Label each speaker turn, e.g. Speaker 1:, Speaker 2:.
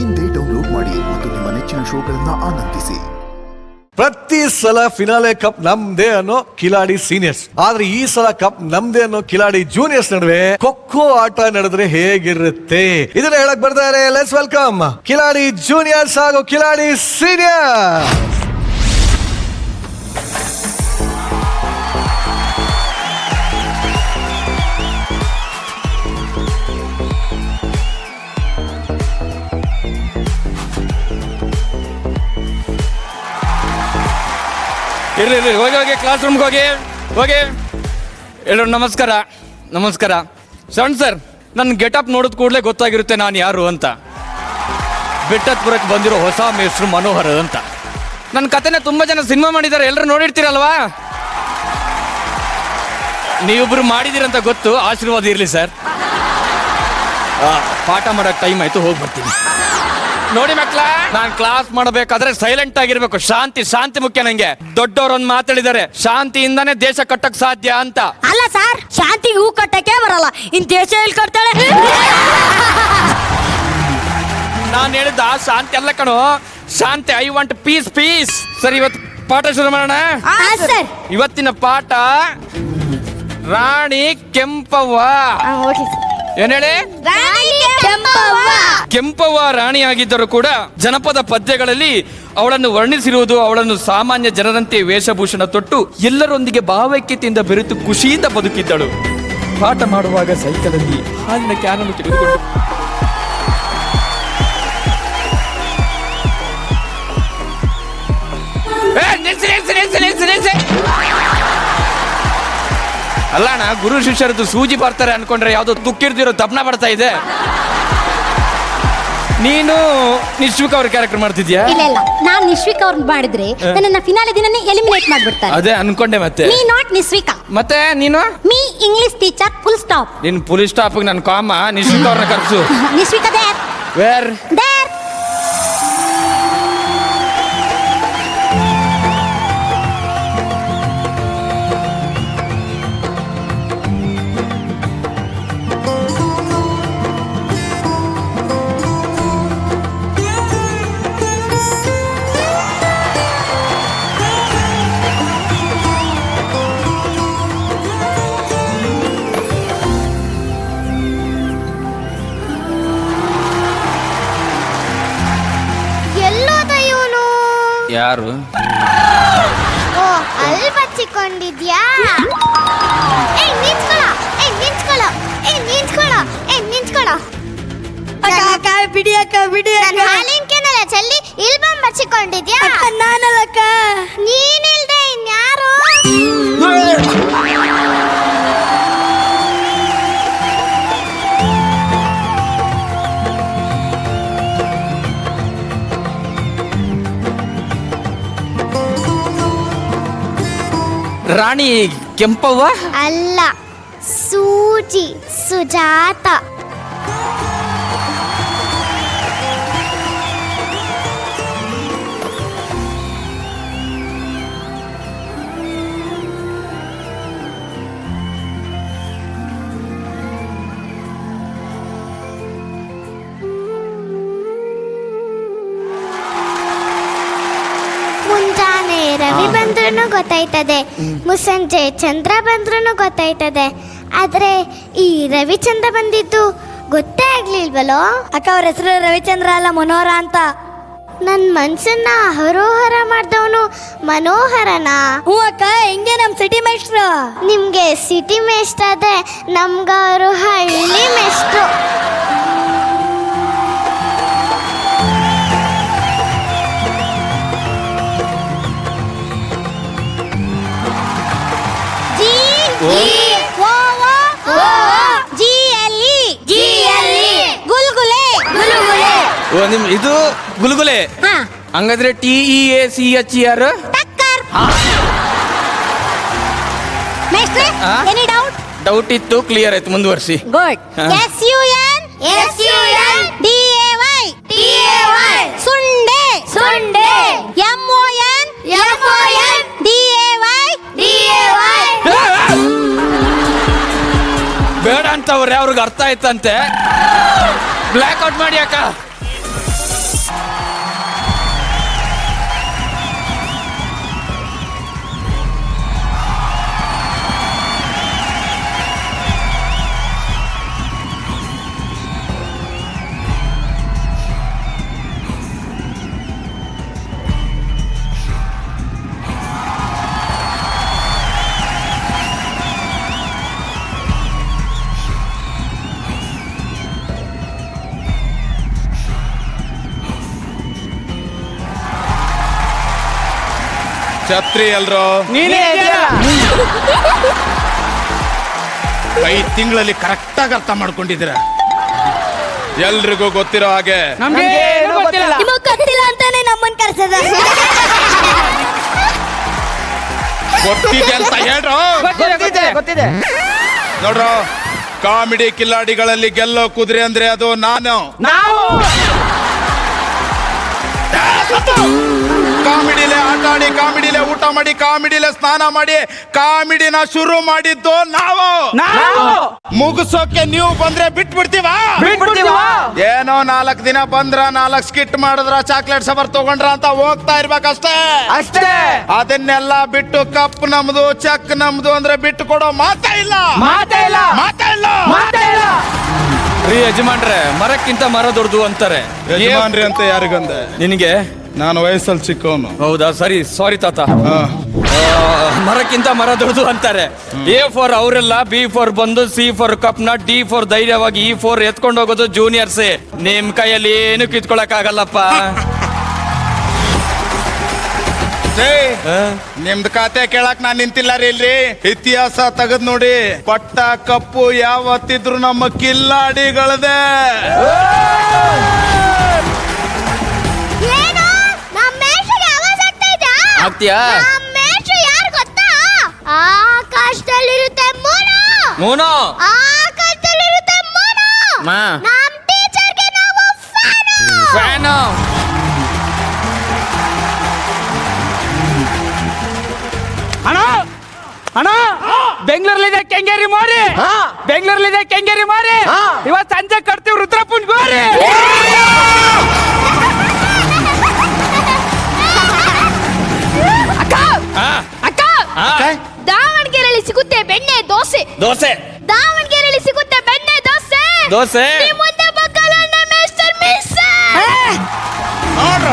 Speaker 1: ಇಂದೇ ಡೌನ್ಲೋಡ್ ಮಾಡಿ ಮತ್ತು ನಿಮ್ಮ ನೆಚ್ಚಿನ ಶೋಗಳನ್ನ ಆನಂದಿಸಿ.
Speaker 2: ಪ್ರತಿ ಸಲ ಫಿನಾಲೆ ಕಪ್ ನಮ್ದೇ ಅನ್ನೋ ಕಿಲಾಡಿ ಸೀನಿಯರ್ಸ್, ಆದ್ರೆ ಈ ಸಲ ಕಪ್ ನಮ್ದೇ ಅನ್ನೋ ಕಿಲಾಡಿ ಜೂನಿಯರ್ಸ್ ನಡುವೆ ಖೋ ಆಟ ನಡೆದ್ರೆ ಹೇಗಿರುತ್ತೆ ಇದನ್ನ ಹೇಳಕ್ ಬರ್ತಾರೆ. ಲೆಟ್ಸ್ ವೆಲ್ಕಮ್ ಕಿಲಾಡಿ ಜೂನಿಯರ್ಸ್ ಹಾಗೂ ಕಿಲಾಡಿ ಸೀನಿಯರ್.
Speaker 3: ಇರ್ರಿ ಹೋಗಿ ಕ್ಲಾಸ್ ರೂಮ್ಗೆ ಹೋಗಿ ಎಲ್ಲರೂ ನಮಸ್ಕಾರ. ಸಣ್ಣ ಸರ್, ನನ್ನ ಗೆಟಪ್ ನೋಡಿದ ಕೂಡಲೇ ಗೊತ್ತಾಗಿರುತ್ತೆ ನಾನು ಯಾರು ಅಂತ. ಬೆಟ್ಟದಪುರಕ್ಕೆ ಬಂದಿರೋ ಹೊಸ ಮೇಷ್ಟ್ರು ಮನೋಹರ್ ಅಂತ. ನನ್ನ ಕಥೆನ ತುಂಬ ಜನ ಸಿನಿಮಾ ಮಾಡಿದ್ದಾರೆ, ಎಲ್ಲರೂ ನೋಡಿರ್ತೀರಲ್ವಾ? ನೀವೊಬ್ರು ಮಾಡಿದಿರಂತ ಗೊತ್ತು, ಆಶೀರ್ವಾದ ಇರಲಿ ಸರ್. ಪಾಠ ಮಾಡೋಕ್ಕೆ ಟೈಮ್ ಆಯಿತು, ಹೋಗಿ ಬರ್ತೀನಿ. ನೋಡಿ ಮಕ್ಕಳ, ನಾನು ಕ್ಲಾಸ್ ಮಾಡಬೇಕಾದ್ರೆ ಸೈಲೆಂಟ್ ಆಗಿರ್ಬೇಕು. ಶಾಂತಿ ಮುಖ್ಯ ನಂಗೆ. ದೊಡ್ಡವರೊಂದು ಮಾತಾಡಿದ್ದಾರೆ, ಶಾಂತಿಯಿಂದಾನೇ ದೇಶ ಕಟ್ಟಕ್ ಸಾಧ್ಯ ಅಂತ.
Speaker 4: ಅಲ್ಲ ಸರ್, ಶಾಂತಿ ಹೂ ಕಟ್ಟಕ್ಕೆ ಬರಲ್ಲ, ಇನ್ ದೇಶ ಎಲ್ಲಿ ಕಟ್ತಾಳೆ?
Speaker 3: ನಾನು ಹೇಳಿದ ಶಾಂತಿ ಅಲ್ಲ ಕಣೋ, ಶಾಂತಿ. I want piece. ಸರಿ, ಇವತ್ತು ಪಾಠ ಶುರು ಮಾಡೋಣ. ಇವತ್ತಿನ ಪಾಠ ರಾಣಿ ಕೆಂಪವ್ವ. ಏನ್ ಹೇಳಿ? ಕೆಂಪವ್ವ ರಾಣಿಯಾಗಿದ್ದರೂ ಕೂಡ ಜನಪದ ಪದ್ಯಗಳಲ್ಲಿ ಅವಳನ್ನು ವರ್ಣಿಸಿರುವುದು ಅವಳನ್ನು ಸಾಮಾನ್ಯ ಜನರಂತೆ ವೇಷಭೂಷಣ ತೊಟ್ಟು ಎಲ್ಲರೊಂದಿಗೆ ಭಾವೈಕ್ಯತೆಯಿಂದ ಬೆರೆತು ಖುಷಿಯಿಂದ ಬದುಕಿದ್ದಳು. ಪಾಠ ಮಾಡುವಾಗ ಸೈಕಲಲ್ಲಿ ಹಾಲಿನ ಕ್ಯಾನನ್ನು ತೆಗೆದುಕೊಂಡು ನಿಲ್ಸಿ. ಅಲ್ಲಣ್ಣ, ಗುರು ಶಿಷ್ಯರದ್ದು ಸೂಜಿ ಬರ್ತಾರೆ ಅನ್ಕೊಂಡ್ರೆ ಯಾವ್ದೋ ತುಕ್ಕಿರ್ದಿರೋ ತಪ್ನ ಬರ್ತಾ ಇದೆ. ನೀನು ನಿಶ್ವಿಕ್ ಅವ್ರ ಕ್ಯಾರೆಕ್ಟರ್ ಮಾಡ್ತಿದ್ಯಾ?
Speaker 4: ಇಲ್ಲ, ನಾನು ನಿಶ್ವಿಕ್ ಅವ್ರನ್ನ ಮಾಡಿದ್ರೆ ನನ್ನ ಫಿನಾಲೆ ದಿನನೇ ಎಲಿಮಿನೇಟ್ ಮಾಡ್ಬಿಡ್ತಾರೆ.
Speaker 3: ಅದೇ ಅನ್ಕೊಂಡೆ. ಮತ್ತೆ
Speaker 4: ಮೀ ನಾಟ್ ನಿಶ್ವಿಕಾ.
Speaker 3: ಮತ್ತೆ ನೀನು?
Speaker 4: Me English teacher, full stop.
Speaker 3: ನೀನು ಫುಲ್ ಸ್ಟಾಪ್ ನನ್ ಕಾಮ. ನಿಶ್ವಿಕ್ ಅವ್ರನ್ನ ಕರ್ಸು.
Speaker 4: ನಿಶ್ವಿಕಾ ದೇರ್.
Speaker 3: ವೇರ್?
Speaker 4: ದೇರ್.
Speaker 3: ಯಾರು?
Speaker 5: ಓ, ಅಲ್ಲಿ ಬಚ್ಚಿಕೊಂಡಿದ್ಯಾ? ನಿಂತ್ಕೊಳ್ಳೋ.
Speaker 4: ಬಿಡಿ ಅಕ್ಕ.
Speaker 5: ನನ್ನ ಹಾಲಿನ ಕೆನಲ್ಲ ಚೆಲ್ಲಿ ಇಲ್ಲಿ ಬಂದು ಬಚ್ಚಿಕೊಂಡಿದ್ಯಾ?
Speaker 4: ನಾನಲ್ಲಕ್ಕ.
Speaker 5: ನೀನಿಲ್ದೆ ಇನ್ಯಾರು?
Speaker 3: ರಾಣಿ ಕೆಂಪವ್ವ
Speaker 5: ಅಲ್ಲ, ಸೂಜಿ ಸುಜಾತ. ಮುಂಜಾನೆ ರವಿ ಬಂದ್ರೂ ಗೊತ್ತಾಯ್ತದೆ, ಮುಸ್ಸಂಜೆ ಚಂದ್ರ ಬಂದ್ರೂ ಗೊತ್ತಾಯ್ತದೆ. ಆದ್ರೆ ಈ ರವಿಚಂದ್ರ ಬಂದಿದ್ದು ಗೊತ್ತೇ ಆಗ್ಲಿಲ್ವಲ್ಲೋ?
Speaker 4: ಅಕ್ಕ, ಅವ್ರ ಹೆಸರು ರವಿಚಂದ್ರ ಅಲ್ಲ, ಮನೋಹರ ಅಂತ.
Speaker 5: ನನ್ ಮನ್ಸನ್ನ ಹರೋಹರ ಮಾಡ್ದವನು ಮನೋಹರನಾ?
Speaker 4: ಹ್ಞೂ ಅಕ್ಕ. ಹೆಂಗೆ ನಮ್ ಸಿಟಿ ಮೇಸ್ಟ್ರು?
Speaker 5: ನಿಮ್ಗೆ ಸಿಟಿ ಮೇಷ್ಟ್ರು ಆದ್ರೆ ನಮ್ಗವರು ಹಳ್ಳಿ ಮೇಷ್ಟ್ರು.
Speaker 3: ಇದು ಗುಲ್ಗುಲೆ. ಹಂಗಾದ್ರೆ TEACHER. ಡೌಟ್ ಇತ್ತು, ಕ್ಲಿಯರ್ ಆಯ್ತು, ಮುಂದುವರಿಸಿ.
Speaker 4: Good. SUN DAY ಸುಂಡೆ MON DAY.
Speaker 3: ಬೇಡ ಅಂತ ಅವ್ರು ಯಾವ್ರಿಗೆ ಅರ್ಥ ಆಯ್ತಂತೆ. ಬ್ಲ್ಯಾಕ್ ಔಟ್ ಮಾಡಿ ಅಕ್ಕ.
Speaker 6: ಛತ್ರಿ ಎಲ್ರು
Speaker 3: ನೀನೇ ಇದೆಯಲ್ಲ.
Speaker 6: 5 ತಿಂಗಳಲ್ಲಿ ಕರೆಕ್ಟಾಗಿ ಅರ್ಥ ಮಾಡ್ಕೊಂಡಿದ್ದೀರ. ಎಲ್ರಿಗೂ ಗೊತ್ತಿರೋ ಹಾಗೆ
Speaker 3: ನಮ್ಗೆ ಏನೂ ಗೊತ್ತಿಲ್ಲ.
Speaker 5: ನಿಮಗ್ ಗೊತ್ತಿಲ್ಲ ಅಂತಾನೆ ನಮ್ಮನ್ ಕರ್ಸದ.
Speaker 6: ಗೊತ್ತಿದೆ ಅಂತ ಹೇಳ್ರು.
Speaker 3: ಗೊತ್ತಿದೆ.
Speaker 6: ನೋಡ್ರು, ಕಾಮಿಡಿ ಕಿಲಾಡಿಗಳಲ್ಲಿ ಗೆಲ್ಲೋ ಕುದುರೆ ಅಂದ್ರೆ ಅದು ನಾನು.
Speaker 3: ನಾವು
Speaker 6: ಕಾಮಿಡಿಲೆ ಆಟ ಆಡಿ, ಕಾಮಿಡಿಲೆ ಊಟ ಮಾಡಿ, ಕಾಮಿಡಿಲೆ ಸ್ನಾನ ಮಾಡಿ, ಕಾಮಿಡಿನ ಶುರು ಮಾಡಿದ್ದು ನಾವು. ಮುಗಿಸೋಕೆ ನೀವು ಬಂದ್ರೆ ಬಿಟ್ಬಿಡ್ತೀವಾ? ಏನೋ 4 ದಿನ ಬಂದ್ರ, 4 ಸ್ಕಿಟ್ ಮಾಡಿದ್ರ, ಚಾಕ್ಲೇಟ್ ಸವರ್ ತಗೊಂಡ್ರ ಅಂತ ಹೋಗ್ತಾ ಇರ್ಬೇಕಷ್ಟೇ.
Speaker 3: ಅಷ್ಟೇ.
Speaker 6: ಅದನ್ನೆಲ್ಲ ಬಿಟ್ಟು ಕಪ್ ನಮ್ದು, ಚೆಕ್ ನಮ್ದು ಅಂದ್ರೆ ಬಿಟ್ಟು ಕೊಡೋ ಮಾತೇ ಇಲ್ಲ.
Speaker 3: ರೀ ಯಜಮಾನ್ರೆ, ಮರಕ್ಕಿಂತ ಮರ ದೊಡ್ಡದು ಅಂತಾರೆ.
Speaker 6: ಯಜಮಾನ್ರಿ ಅಂತ ಯಾರಿಗಂದೆ?
Speaker 3: ನಿನಗೆ
Speaker 6: ನಾನು ವಯಸ್ಸಲ್ಲಿ ಚಿಕ್ಕವನು.
Speaker 3: ಹೌದಾ? ಸರಿ, ಸಾರಿ ತಾತ. ಮರಕ್ಕಿಂತ ಮರ ದೊಡ್ಡದು ಅಂತಾರೆ. A ಫಾರ್ ಅವರೆಲ್ಲ, B ಫಾರ್ ಬಂದು, C ಫಾರ್ ಕಪ್ನ, D ಫಾರ್ ಧೈರ್ಯವಾಗಿ, E ಫಾರ್ ಎತ್ಕೊಂಡು ಹೋಗೋದು ಜೂನಿಯರ್ಸ್. ನಿಮ್ ಕೈಯಲ್ಲಿ ಏನು ಕಿತ್ಕೊಳಕ್ ಆಗಲ್ಲಪ್ಪ.
Speaker 6: ನಿಮ್ದು ಖಾತೆ ಕೇಳಕ್ ನಾನ್ ನಿಂತಿಲ್ಲ ರೀ. ಇಲ್ರಿ, ಇತಿಹಾಸ ತೆಗೆದ್ ನೋಡಿ, ಪಟ್ಟ ಕಪ್ಪು ಯಾವತ್ತಿದ್ರು ನಮ್ಮ ಕಿಲ್ಲಾಡಿಗಳದೆ.
Speaker 5: ಏನು ನಮ್ಮ ಮೇಷಗೆ ಆವಾಜ್ ಆಗ್ತಾ ಇದೆ?
Speaker 3: ಆಗ್ತೀಯಾ?
Speaker 5: ನಮ್ಮ ಮೇಷ ಯಾರು ಗೊತ್ತಾ? ಆಕಾಶದಲ್ಲಿರುತ್ತೆ
Speaker 3: ಮೂನು.
Speaker 5: ಆಕಾಶದಲ್ಲಿರುತ್ತೆ
Speaker 3: ಮಾ.
Speaker 5: ನಮ್ಮ ಟೀಚರ್ಗೆ ನಾವು
Speaker 3: ಫ್ಯಾನು. ಅಣ್ಣ, ಬೆಂಗಳೂರಲ್ಲಿದೆ ಕೆಂಗೇರಿ ಮಾರಿ. ಬೆಂಗಳೂರಲ್ಲಿದೆ ಕೆಂಗೇರಿ ಮಾರಿ. ಇವತ್ತು ಸಂಜೆ ಕಟ್ತೀವಿ ರುದ್ರಪ್ಪನ್ ಗೋರಿ.
Speaker 4: ಅಕ್ಕ ದಾವಣಗೆರೆಯಲ್ಲಿ ಸಿಗುತ್ತೆ ಬೆಣ್ಣೆ ದೋಸೆ. ದಾವಣಗೆರೆಯಲ್ಲಿ ಸಿಗುತ್ತೆ ಬೆಣ್ಣೆ ದೋಸೆ.
Speaker 3: ದೋಸೆ.
Speaker 4: ಮುಂದೆ ಬಕ್ಕಲಣ್ಣ ಮೇಸ್ಟರ್ ಮಿಸ್.
Speaker 6: ನೋಡ್ರ